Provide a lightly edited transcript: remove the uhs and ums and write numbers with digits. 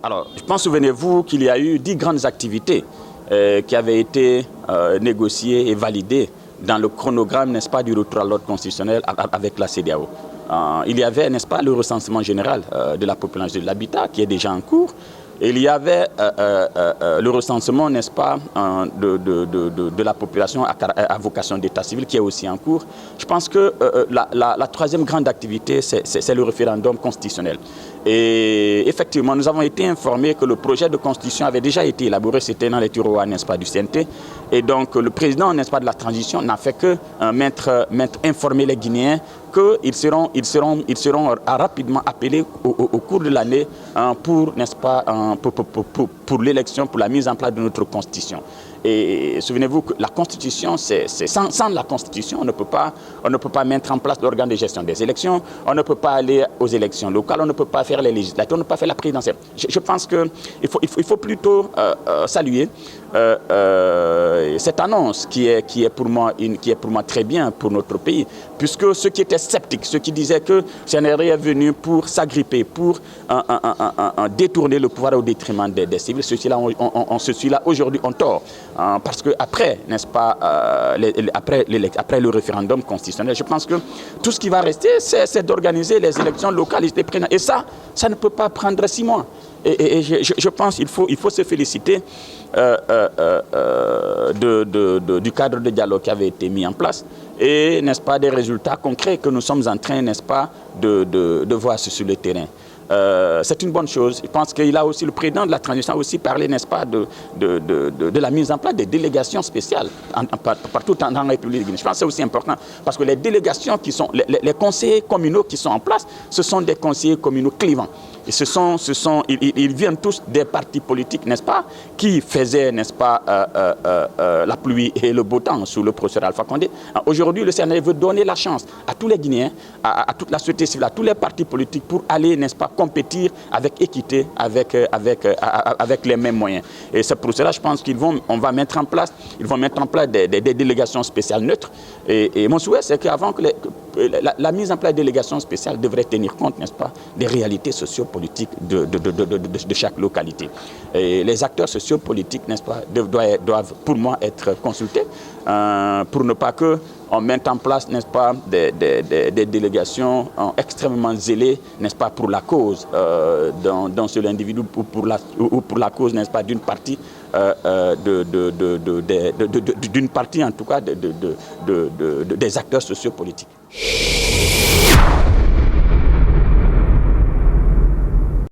Alors, je pense, souvenez-vous qu'il y a eu 10 grandes activités qui avaient été négociées et validées dans le chronogramme, n'est-ce pas, du retour à l'ordre constitutionnel avec la CEDEAO. Il y avait, n'est-ce pas, le recensement général de la population de l'habitat qui est déjà en cours. Il y avait le recensement, n'est-ce pas, de la population à vocation d'état civil qui est aussi en cours. Je pense que la troisième grande activité, c'est le référendum constitutionnel. Et effectivement, nous avons été informés que le projet de constitution avait déjà été élaboré, c'était dans les tiroirs, n'est-ce pas, du CNT. Et donc, le président, n'est-ce pas, de la transition n'a fait que informer les Guinéens qu'ils seront rapidement appelés au cours de l'année pour, n'est-ce pas, pour l'élection, pour la mise en place de notre constitution. Et souvenez-vous que la constitution, sans la constitution, on ne peut pas mettre en place l'organe de gestion des élections, on ne peut pas aller aux élections locales, on ne peut pas faire les législatives, on ne peut pas faire la présidentielle. Je pense qu'il faut plutôt saluer cette annonce qui est pour moi très bien pour notre pays, puisque ceux qui étaient sceptiques, ceux qui disaient que CNRI est venu pour s'agripper, pour détourner le pouvoir au détriment des civils, ceux-là aujourd'hui ont tort. Parce que après, n'est-ce pas, après le référendum constitutionnel, je pense que tout ce qui va rester, c'est d'organiser les élections locales et ça ne peut pas prendre 6 mois. Et je pense qu'il faut se féliciter du cadre de dialogue qui avait été mis en place et, n'est-ce pas, des résultats concrets que nous sommes en train, n'est-ce pas, de voir sur le terrain. C'est une bonne chose. Je pense qu'il a aussi, le président de la transition a aussi parlé, n'est-ce pas, de la mise en place des délégations spéciales partout dans la République de Guinée. Je pense que c'est aussi important parce que les délégations qui sont, les conseillers communaux qui sont en place, ce sont des conseillers communaux clivants. Et ils viennent tous des partis politiques, n'est-ce pas, qui faisaient, n'est-ce pas, la pluie et le beau temps sous le professeur Alpha Condé. Aujourd'hui, le CNRI veut donner la chance à tous les Guinéens, à toute la société civile, à tous les partis politiques pour aller, n'est-ce pas, compétir avec équité, avec les mêmes moyens. Et c'est pour cela, je pense qu'ils vont mettre en place des délégations spéciales neutres. Et mon souhait, c'est qu'avant que la mise en place de délégations spéciales devrait tenir compte, n'est-ce pas, des réalités sociopolitiques de chaque localité. Et les acteurs sociopolitiques, n'est-ce pas, doivent pour moi être consultés pour ne pas qu'on mette en place, n'est-ce pas, des délégations extrêmement zélées, n'est-ce pas, pour la cause d'un seul individu ou pour la cause, n'est-ce pas, d'une partie d'une partie en tout cas des acteurs sociopolitiques.